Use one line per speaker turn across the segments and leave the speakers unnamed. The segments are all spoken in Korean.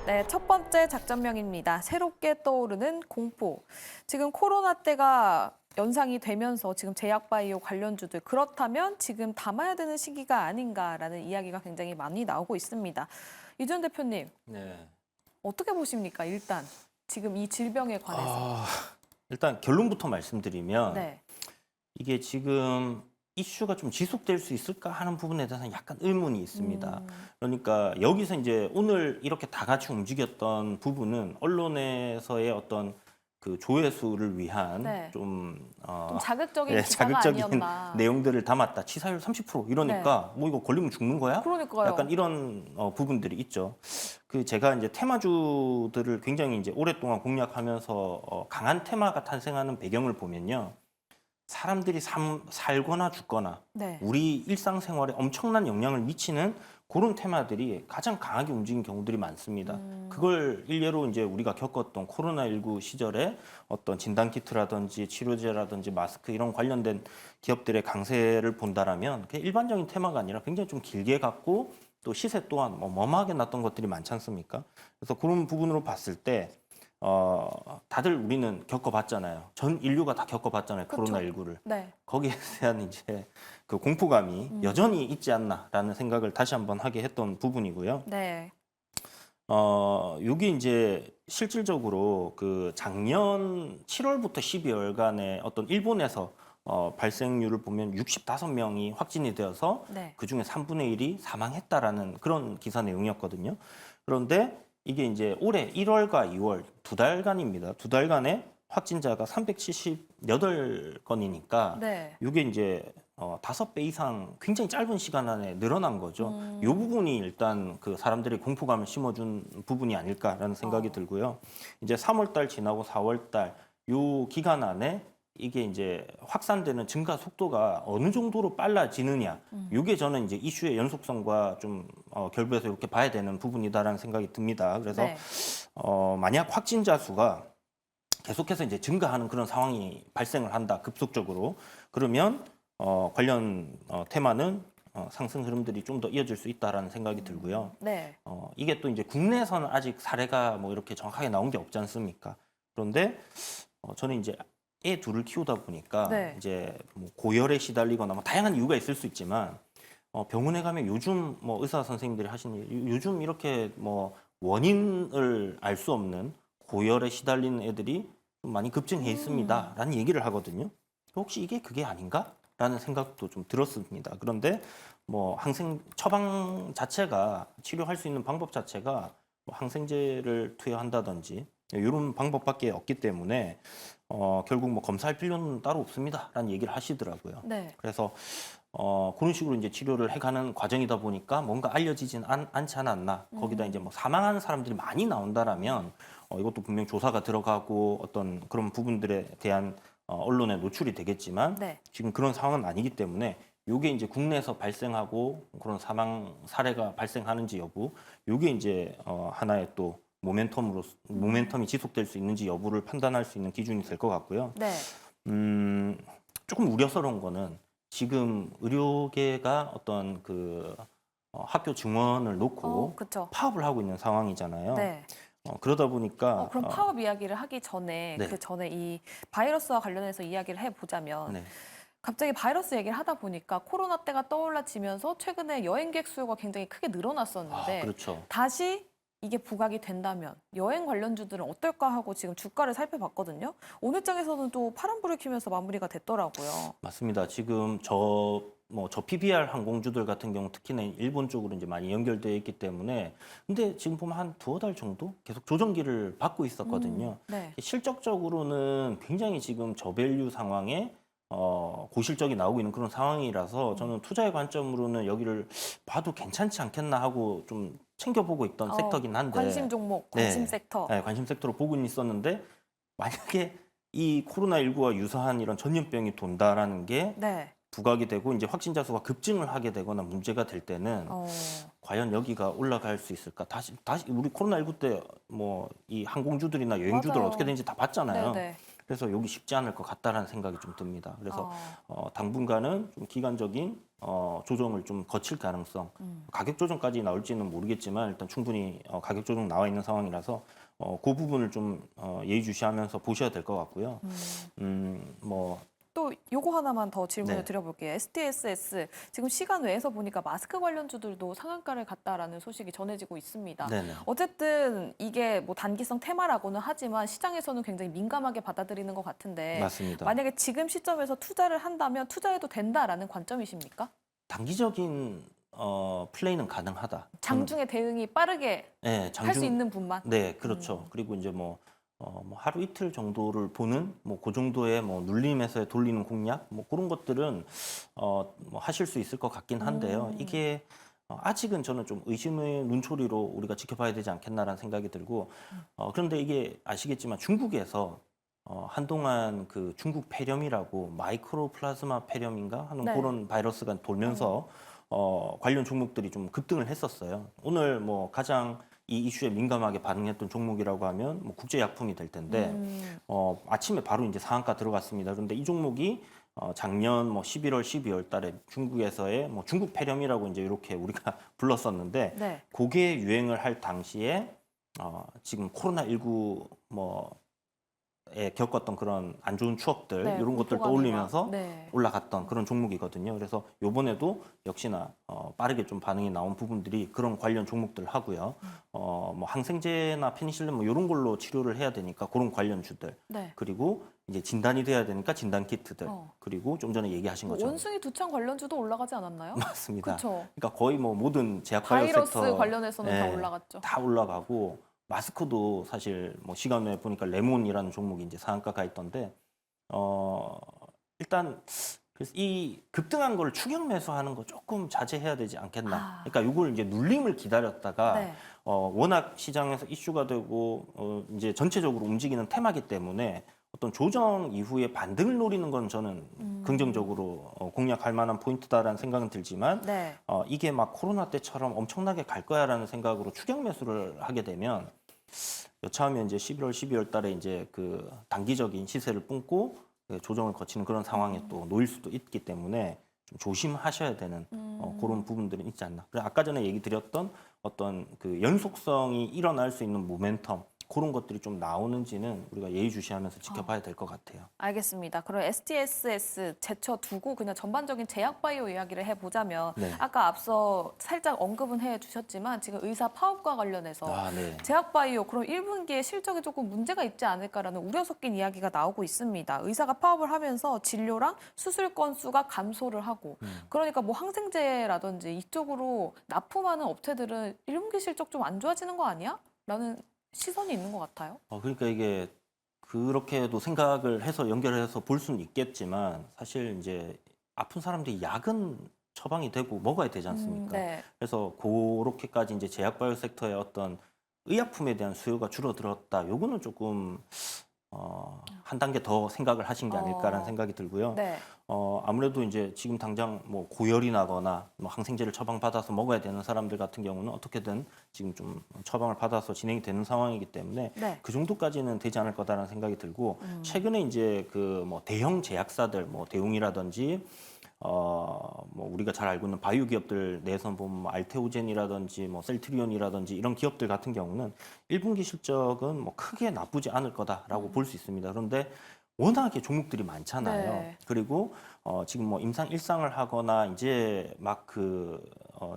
네, 첫 번째 작전명입니다. 새롭게 떠오르는 공포. 지금 코로나 때가 연상이 되면서 지금 제약바이오 관련주들 그렇다면 지금 담아야 되는 시기가 아닌가라는 이야기가 굉장히 많이 나오고 있습니다. 이준 대표님,
네.
어떻게 보십니까? 일단 지금 이 질병에 관해서.
일단 결론부터 말씀드리면
네.
이게 지금 이슈가 좀 지속될 수 있을까 하는 부분에 대해서는 약간 의문이 있습니다. 그러니까 여기서 이제 오늘 이렇게 다 같이 움직였던 부분은 언론에서의 어떤 그 조회수를 위한
네.
좀,
좀 자극적인
예,
기사가
자극적인
아니었나.
내용들을 담았다. 치사율 30% 이러니까 뭐 이거 걸리면 죽는 거야?
그러니까요.
약간 이런 부분들이 있죠. 그 제가 이제 테마주들을 굉장히 이제 오랫동안 공략하면서 강한 테마가 탄생하는 배경을 보면요. 사람들이 살거나 죽거나
네.
우리 일상생활에 엄청난 영향을 미치는 그런 테마들이 가장 강하게 움직인 경우들이 많습니다. 그걸 일례로 이제 우리가 겪었던 코로나19 시절에 어떤 진단키트라든지 치료제라든지 마스크 이런 관련된 기업들의 강세를 본다라면 그게 일반적인 테마가 아니라 굉장히 좀 길게 갔고 또 시세 또한 어마어마하게 났던 것들이 많지 않습니까? 그래서 그런 부분으로 봤을 때 다들 우리는 겪어봤잖아요. 전 인류가 다 겪어봤잖아요.
그쵸.
코로나19를.
네.
거기에 대한 이제 그 공포감이 여전히 있지 않나라는 생각을 다시 한번 하게 했던 부분이고요.
네.
요게 이제 실질적으로 그 작년 7월부터 12월간의 어떤 일본에서 발생률을 보면 65명이 확진이 되어서
네.
그중에 3분의 1이 사망했다라는 그런 기사 내용이었거든요. 그런데 이게 이제 올해 1월과 2월 두 달간입니다. 두 달간에 확진자가 378건이니까
네.
이게 이제 5배 이상 굉장히 짧은 시간 안에 늘어난 거죠. 이 부분이 일단 그 사람들이 공포감을 심어준 부분이 아닐까라는 생각이 들고요. 이제 3월 달 지나고 4월 달 요 기간 안에 이게 이제 확산되는 증가 속도가 어느 정도로 빨라지느냐. 이게 저는 이제 이슈의 연속성과 좀 결부해서 이렇게 봐야 되는 부분이다라는 생각이 듭니다. 그래서
네.
만약 확진자 수가 계속해서 이제 증가하는 그런 상황이 발생을 한다 급속적으로 그러면 관련 테마는 상승 흐름들이 좀 더 이어질 수 있다라는 생각이 들고요.
네.
이게 또 이제 국내에서는 아직 사례가 뭐 이렇게 정확하게 나온 게 없지 않습니까? 그런데 저는 이제 애 둘을 키우다 보니까
네.
이제 뭐 고열에 시달리거나 뭐 다양한 이유가 있을 수 있지만 병원에 가면 요즘 뭐 의사 선생님들이 하시는 요즘 이렇게 뭐 원인을 알 수 없는 고열에 시달리는 애들이 좀 많이 급증해 있습니다라는 얘기를 하거든요. 혹시 이게 그게 아닌가라는 생각도 좀 들었습니다. 그런데 뭐 항생 처방 자체가 치료할 수 있는 방법 자체가 뭐 항생제를 투여한다든지 이런 방법밖에 없기 때문에 결국 뭐 검사할 필요는 따로 없습니다라는 얘기를 하시더라고요.
네.
그래서 그런 식으로 이제 치료를 해가는 과정이다 보니까 뭔가 알려지진 않지 않았나. 거기다 이제 뭐 사망하는 사람들이 많이 나온다라면 이것도 분명 조사가 들어가고 어떤 그런 부분들에 대한 언론에 노출이 되겠지만
네.
지금 그런 상황은 아니기 때문에 요게 이제 국내에서 발생하고 그런 사망 사례가 발생하는지 여부, 요게 이제 하나의 또 모멘텀이 지속될 수 있는지 여부를 판단할 수 있는 기준이 될 것 같고요.
네.
조금 우려스러운 거는 지금 의료계가 어떤 그 학교 증원을 놓고
그쵸.
파업을 하고 있는 상황이잖아요.
네.
그러다 보니까
그럼 파업 이야기를 하기 전에
네.
그 전에 이 바이러스와 관련해서 이야기를 해보자면
네.
갑자기 바이러스 얘기를 하다 보니까 코로나 때가 떠올라지면서 최근에 여행객 수요가 굉장히 크게 늘어났었는데
그렇죠.
다시 이게 부각이 된다면 여행 관련주들은 어떨까 하고 지금 주가를 살펴봤거든요. 오늘 장에서는 또 파란불을 켜면서 마무리가 됐더라고요.
맞습니다. 지금 저 PBR 항공주들 같은 경우 특히나 일본 쪽으로 이제 많이 연결되어 있기 때문에 근데 지금 보면 한 두어 달 정도 계속 조정기를 받고 있었거든요.
네.
실적적으로는 굉장히 지금 저밸류 상황에 고실적이 나오고 있는 그런 상황이라서 저는 투자의 관점으로는 여기를 봐도 괜찮지 않겠나 하고 좀 챙겨보고 있던 섹터긴 한데
관심 종목, 관심 섹터.
네, 관심 섹터로 보고는 있었는데 만약에 이 코로나19와 유사한 이런 전염병이 돈다라는 게
네.
부각이 되고 이제 확진자 수가 급증을 하게 되거나 문제가 될 때는 과연 여기가 올라갈 수 있을까? 다시 우리 코로나19 때 뭐 이 항공주들이나 여행주들
맞아요.
어떻게 되는지 다 봤잖아요.
네네.
그래서 여기 쉽지 않을 것 같다라는 생각이 좀 듭니다. 그래서 당분간은 좀 기간적인 조정을 좀 거칠 가능성, 가격 조정까지 나올지는 모르겠지만 일단 충분히 가격 조정 나와 있는 상황이라서 그 부분을 좀 예의주시하면서 보셔야 될 것 같고요. 뭐
또 요거 하나만 더 질문을
네.
드려볼게요. STSS 지금 시간 외에서 보니까 마스크 관련주들도 상한가를 갔다라는 소식이 전해지고 있습니다.
네네.
어쨌든 이게 뭐 단기성 테마라고는 하지만 시장에서는 굉장히 민감하게 받아들이는 것 같은데
맞습니다.
만약에 지금 시점에서 투자를 한다면 투자해도 된다라는 관점이십니까?
단기적인 플레이는 가능하다.
장중에 대응이 빠르게
네,
할 수 있는 분만.
네, 그렇죠. 그리고 이제 뭐 하루 이틀 정도를 보는 뭐 그 정도의 뭐 눌림에서 돌리는 공략 뭐 그런 것들은 뭐 하실 수 있을 것 같긴 한데요. 이게 아직은 저는 좀 의심의 눈초리로 우리가 지켜봐야 되지 않겠나라는 생각이 들고 그런데 이게 아시겠지만 중국에서 한동안 그 중국 폐렴이라고 마이크로 플라즈마 폐렴인가 하는
네.
그런 바이러스가 돌면서 관련 종목들이 좀 급등을 했었어요. 오늘 뭐 가장 이 이슈에 민감하게 반응했던 종목이라고 하면 뭐 국제약품이 될 텐데 아침에 바로 이제 상한가 들어갔습니다. 그런데 이 종목이 작년 뭐 11월, 12월 달에 중국에서의 뭐 중국 폐렴이라고 이제 이렇게 우리가 불렀었는데
네.
그게 유행을 할 당시에 지금 코로나19 에 겪었던 그런 안 좋은 추억들
네,
이런 것들
공포감이나.
떠올리면서
네.
올라갔던 그런 종목이거든요. 그래서 요번에도 역시나 빠르게 좀 반응이 나온 부분들이 그런 관련 종목들 하고요. 뭐 항생제나 페니실린 뭐 이런 걸로 치료를 해야 되니까 그런 관련주들
네.
그리고 이제 진단이 돼야 되니까 진단 키트들
어.
그리고 좀 전에 얘기하신
뭐
것처럼
원숭이 두창 관련주도 올라가지 않았나요?
맞습니다.
그렇죠.
그러니까 거의 뭐 모든 제약 바이오
바이러스
섹터
관련해서는 다
예,
올라갔죠.
다 올라가고 마스크도 사실 뭐 시간 외에 보니까 레몬이라는 종목이 이제 상한가가 있던데 일단 그래서 이 급등한 걸 추격 매수하는 거 조금 자제해야 되지 않겠나.
아.
그러니까 이걸 이제 눌림을 기다렸다가
네.
워낙 시장에서 이슈가 되고 이제 전체적으로 움직이는 테마기 때문에 어떤 조정 이후에 반등을 노리는 건 저는 긍정적으로 공략할 만한 포인트다라는 생각은 들지만
네.
이게 막 코로나 때처럼 엄청나게 갈 거야라는 생각으로 추격 매수를 하게 되면 여차하면 이제 11월, 12월 달에 이제 그 단기적인 시세를 뿜고 조정을 거치는 그런 상황에 또 놓일 수도 있기 때문에 좀 조심하셔야 되는 그런 부분들은 있지 않나. 그래 아까 전에 얘기 드렸던 어떤 그 연속성이 일어날 수 있는 모멘텀 그런 것들이 좀 나오는지는 우리가 예의주시하면서 지켜봐야 될 것 같아요.
알겠습니다. 그럼 STSS 제쳐두고 그냥 전반적인 제약바이오 이야기를 해보자면
네.
아까 앞서 살짝 언급은 해주셨지만 지금 의사 파업과 관련해서
네.
제약바이오 그럼 1분기에 실적에 조금 문제가 있지 않을까라는 우려 섞인 이야기가 나오고 있습니다. 의사가 파업을 하면서 진료랑 수술 건수가 감소를 하고 그러니까 뭐 항생제라든지 이쪽으로 납품하는 업체들은 1분기 실적 좀 안 좋아지는 거 아니야? 라는 시선이 있는 것 같아요.
그러니까 이게 그렇게도 생각을 해서 연결해서 볼 수는 있겠지만 사실 이제 아픈 사람들이 약은 처방이 되고 먹어야 되지 않습니까?
네.
그래서 그렇게까지 이제 제약 바이오 섹터의 어떤 의약품에 대한 수요가 줄어들었다. 요거는 조금 한 단계 더 생각을 하신 게 아닐까라는 생각이 들고요.
네.
아무래도 이제 지금 당장 뭐 고열이 나거나 뭐 항생제를 처방받아서 먹어야 되는 사람들 같은 경우는 어떻게든 지금 좀 처방을 받아서 진행이 되는 상황이기 때문에
네.
그 정도까지는 되지 않을 거다라는 생각이 들고 최근에 이제 그 뭐 대형 제약사들 뭐 대웅이라든지 뭐 우리가 잘 알고 있는 바이오 기업들 내에서 보면 뭐 알테오젠이라든지 뭐 셀트리온이라든지 이런 기업들 같은 경우는 1분기 실적은 뭐 크게 나쁘지 않을 거다라고 볼 수 있습니다. 그런데 워낙에 종목들이 많잖아요.
네.
그리고 지금 뭐 임상 일상을 하거나 이제 막 그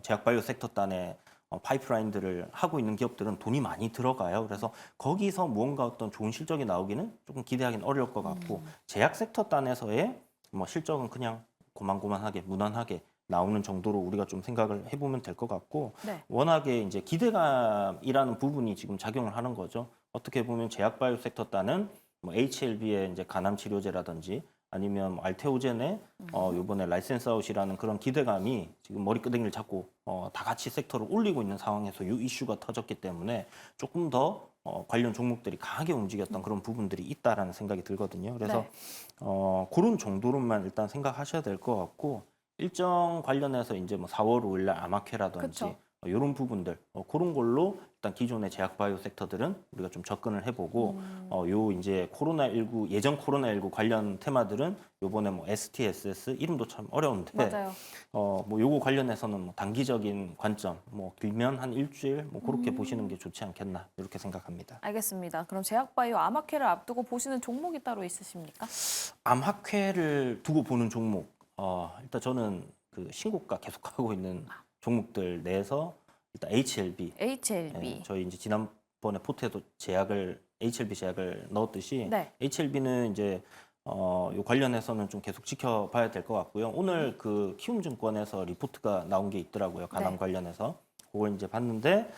제약 바이오 섹터 단에 파이프라인들을 하고 있는 기업들은 돈이 많이 들어가요. 그래서 거기서 무언가 어떤 좋은 실적이 나오기는 조금 기대하기는 어려울 것 같고 제약 섹터 단에서의 뭐 실적은 그냥 고만고만하게 무난하게 나오는 정도로 우리가 좀 생각을 해보면 될 것 같고
네.
워낙에 이제 기대감이라는 부분이 지금 작용을 하는 거죠. 어떻게 보면 제약 바이오 섹터 단은 뭐 HLB의 이제 간암 치료제라든지 아니면 뭐 알테오젠의 요번에 라이센스 아웃이라는 그런 기대감이 지금 머리끄댕이를 잡고 다 같이 섹터를 올리고 있는 상황에서 이 이슈가 터졌기 때문에 조금 더 관련 종목들이 강하게 움직였던 그런 부분들이 있다라는 생각이 들거든요. 그래서
네.
그런 정도로만 일단 생각하셔야 될 것 같고 일정 관련해서 이제 뭐 4월 5일 날 아마케라든지
그쵸.
이런 부분들 그런 걸로 일단 기존의 제약바이오 섹터들은 우리가 좀 접근을 해보고 요 이제 코로나19 예전 코로나19 관련 테마들은 요번에 뭐 STSS 이름도 참 어려운데
맞아요.
뭐 요거 관련해서는 뭐 단기적인 관점 뭐 길면 한 일주일 뭐 그렇게 보시는 게 좋지 않겠나 이렇게 생각합니다.
알겠습니다. 그럼 제약바이오 암학회를 앞두고 보시는 종목이 따로 있으십니까?
암학회를 두고 보는 종목 일단 저는 그 신고가 계속하고 있는 종목들 내에서 일단 HLB
HLB.
저희 이제 지난번에 포트에도 HLB 제약을 넣었듯이
네.
HLB는 이제 요 관련해서는 좀 계속 지켜봐야 될 것 같고요. 오늘 그 키움증권에서 리포트가 나온 게 있더라고요. 간암
네.
관련해서 그걸 이제 봤는데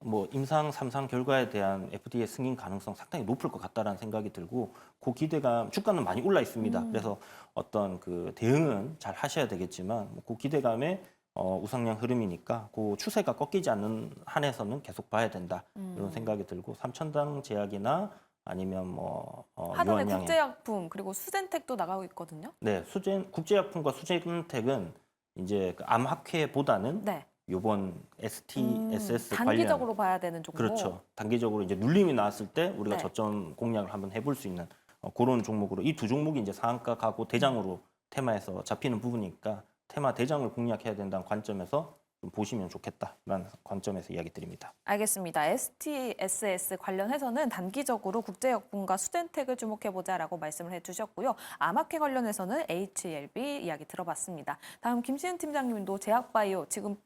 뭐 임상 3상 결과에 대한 FDA 승인 가능성 상당히 높을 것 같다라는 생각이 들고 그 기대감 주가는 많이 올라 있습니다. 그래서 어떤 그 대응은 잘 하셔야 되겠지만 그 기대감에 우상향 흐름이니까 그 추세가 꺾이지 않는 한에서는 계속 봐야 된다 이런 생각이 들고 삼천당 제약이나 아니면 뭐
하단에
유한양행
국제약품 그리고 수젠텍도 나가고 있거든요.
네 국제약품과 수젠텍은 이제 그 암학회보다는
네.
요번 STSS 관련
단기적으로 봐야 되는 종목.
그렇죠. 단기적으로 이제 눌림이 나왔을 때 우리가
네.
저점 공략을 한번 해볼 수 있는 그런 종목으로 이 두 종목이 이제 상한가 가고 대장으로 테마에서 잡히는 부분이니까 테마 대장을 공략해야 된다는 관점에서 좀 보시면 좋겠다라는 관점에서 이야기 드립니다.
알겠습니다. STSS 관련해서는 단기적으로 국제약품과 수젠텍을 주목해보자라고 말씀을 해주셨고요. 암학회 관련해서는 HLB 이야기 들어봤습니다. 다음 김시은 팀장님도 제약바이오 지금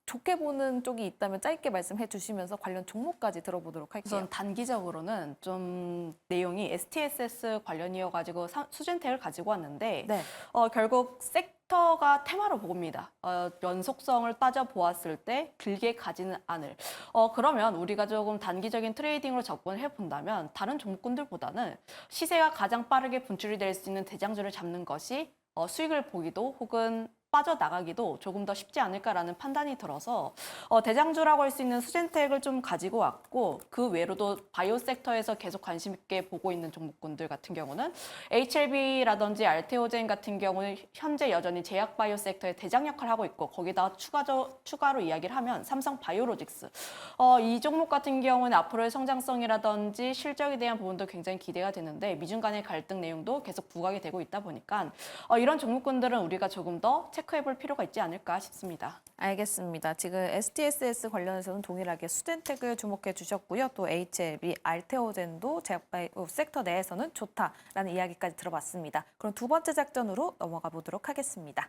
좋게 보는 쪽이 있다면 짧게 말씀해 주시면서 관련 종목까지 들어보도록 할게요.
우선 단기적으로는 좀 내용이 STSS 관련이어가지고 수젠텍을 가지고 왔는데
네.
결국 섹터가 테마로 봅니다. 연속성을 따져보았을 때 길게 가지는 않을. 그러면 우리가 조금 단기적인 트레이딩으로 접근을 해본다면 다른 종목군들보다는 시세가 가장 빠르게 분출이 될 수 있는 대장주를 잡는 것이 수익을 보기도 혹은 빠져나가기도 조금 더 쉽지 않을까라는 판단이 들어서 대장주라고 할 수 있는 수젠텍을 좀 가지고 왔고 그 외로도 바이오 섹터에서 계속 관심 있게 보고 있는 종목군들 같은 경우는 HLB라든지 알테오젠 같은 경우는 현재 여전히 제약 바이오 섹터의 대장 역할을 하고 있고 거기다 추가로 이야기를 하면 삼성 바이오로직스 이 종목 같은 경우는 앞으로의 성장성이라든지 실적에 대한 부분도 굉장히 기대가 되는데 미중 간의 갈등 내용도 계속 부각이 되고 있다 보니까 이런 종목군들은 우리가 조금 더 체크해볼 필요가 있지 않을까 싶습니다.
알겠습니다. 지금 STSS 관련해서는 동일하게 수젠텍을 주목해 주셨고요. 또 HLB, 알테오젠도 제약바이오 섹터 내에서는 좋다라는 이야기까지 들어봤습니다. 그럼 두 번째 작전으로 넘어가 보도록 하겠습니다.